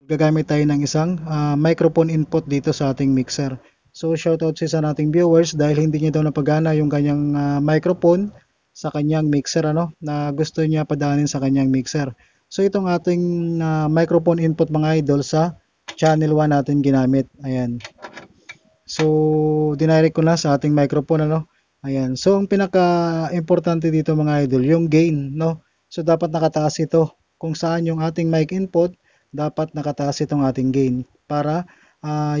Gagamit tayo ng isang microphone input dito sa ating mixer. So shoutout sa isa nating viewers dahil hindi niya daw napagana yung kanyang microphone sa kanyang mixer na gusto niya padaanin sa kanyang mixer. So itong ating microphone input mga idol sa channel 1 natin ginamit. Ayan. So dinirect ko na sa ating microphone Ayan. So ang pinaka-importante dito mga idol yung gain So dapat nakataas ito. Kung saan yung ating mic input dapat nakataas itong ating gain para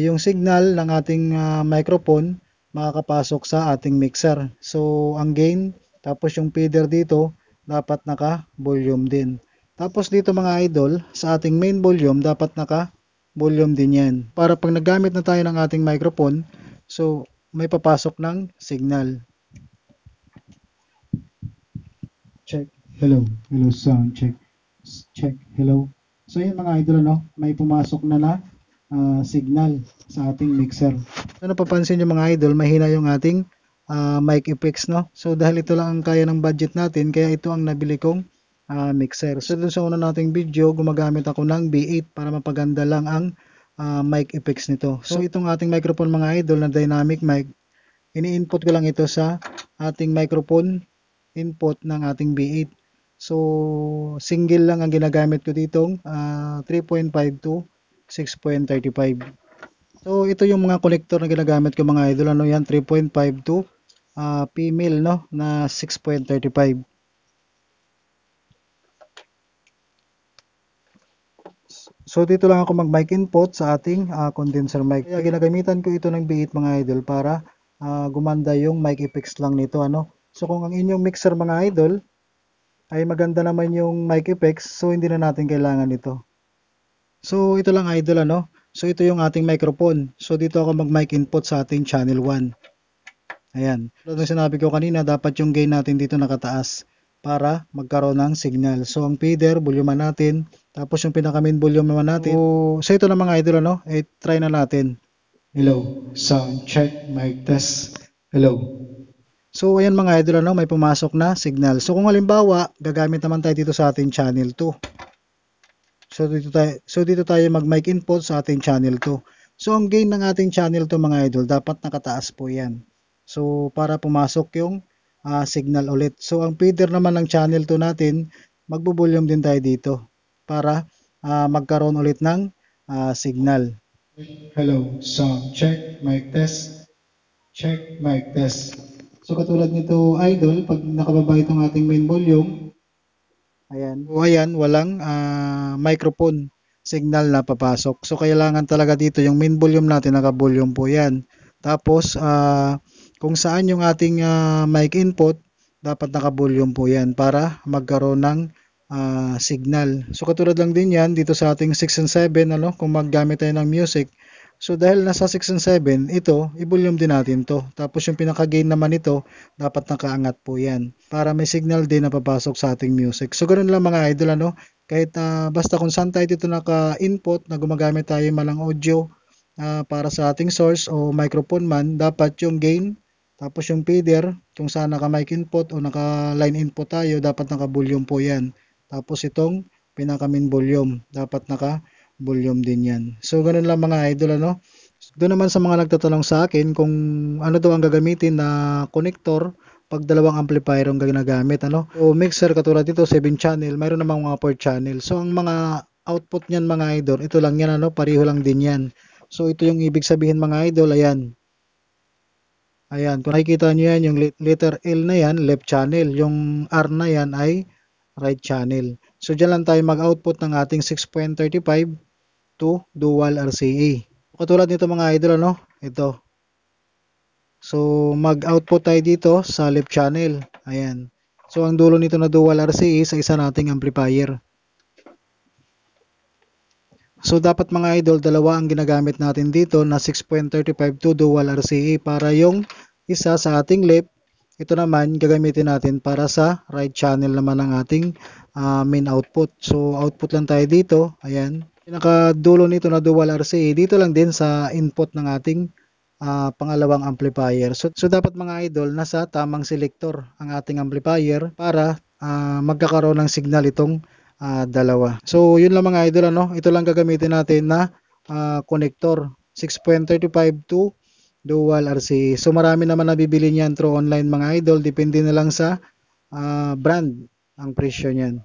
yung signal ng ating microphone makakapasok sa ating mixer. So ang gain tapos yung feeder dito dapat naka-volume din. Tapos dito mga idol sa ating main volume dapat naka-volume din yan. Para pag naggamit na tayo ng ating microphone, so may papasok ng signal. Check. Hello. Hello sound. Check. Check. Hello. So yun mga idol may pumasok na signal sa ating mixer. So napapansin nyo mga idol, mahina yung ating mic effects So dahil ito lang ang kaya ng budget natin, kaya ito ang nabili kong mixer. So dun sa una nating video, gumagamit ako ng B8 para mapaganda lang ang mic effects nito. So itong ating microphone mga idol na dynamic mic, ini-input ko lang ito sa ating microphone input ng ating B8. So, single lang ang ginagamit ko ditong 3.5 to 6.35. So, ito yung mga connector na ginagamit ko mga idol. Yan? 3.5 to female na 6.35. So, dito lang ako mag-mic input sa ating condenser mic. Kaya ginagamitan ko ito ng B8 mga idol para gumanda yung mic effects lang nito. So, kung ang inyong mixer mga idol ay maganda naman yung mic effects, so hindi na natin kailangan ito. So ito lang idol So ito yung ating microphone. So dito ako mag-mic input sa ating channel 1. Ayan. Tulad ng sinabi ko kanina, dapat yung gain natin dito nakataas para magkaroon ng signal. So ang feeder, volume natin, tapos yung pinaka main volume naman natin. So ito na mga idol try na natin. Hello, sound check, mic test. Hello. So ayan mga idol may pumasok na signal. So kung halimbawa, gagamit naman tayo dito sa ating channel 2. So dito tayo mag-mic input sa ating channel 2. So ang gain ng ating channel 2 mga idol, dapat nakataas po 'yan. So para pumasok yung signal ulit. So ang feeder naman ng channel 2 natin, magbo-volume din tayo dito para magkaroon ulit ng signal. Hello, sound check, mic test. Check, mic test. So katulad nito idol, pag nakababa itong ating main volume, ayan, o ayan, walang microphone signal na papasok. So kailangan talaga dito yung main volume natin, naka-volume po yan. Tapos kung saan yung ating mic input, dapat naka-volume po yan para magkaroon ng signal. So katulad lang din yan dito sa ating 6 and 7, kung maggamit tayo ng music. So dahil nasa 6 and 7, ito, i-volume din natin to. Tapos yung pinaka-gain naman ito, dapat nakaangat po yan. Para may signal din na papasok sa ating music. So ganoon lang mga idol Kahit basta kung saan tayo dito naka-input na gumagamit tayo malang audio para sa ating source o microphone man, dapat yung gain, tapos yung feeder, kung saan naka-mic input o naka-line input tayo, dapat naka-volume po yan. Tapos itong pinaka-main volume, dapat naka-volume din yan. So, ganun lang mga idol, Doon naman sa mga nagtatanong sa akin kung ano daw ang gagamitin na connector pag dalawang amplifier ang ginagamit, So, mixer katulad dito, 7 channel, mayroon namang mga 4 channel. So, ang mga output niyan mga idol, ito lang yan, pareho lang din yan. So, ito yung ibig sabihin mga idol, ayan. Ayan, kung nakikita nyo yan, yung letter L na yan, left channel. Yung R na yan ay right channel. So, dyan lang tayo mag-output ng ating 6.35 to dual RCA. Katulad nito mga idol, ito. So, mag-output tayo dito sa left channel. Ayan. So, ang dulo nito na dual RCA sa isa nating amplifier. So, dapat mga idol, dalawa ang ginagamit natin dito na 6.35 to dual RCA para yung isa sa ating left, ito naman gagamitin natin para sa right channel naman ng ating main output. So, output lang tayo dito. Ayan. Pinakadulo nito na dual RCA, dito lang din sa input ng ating pangalawang amplifier. So, dapat mga idol, nasa tamang selector ang ating amplifier para magkakaroon ng signal itong dalawa. So yun lang mga idol, ano, ito lang gagamitin natin na connector 6.35 to dual RCA. So marami naman nabibili niyan through online mga idol, depende na lang sa brand ang presyo niyan.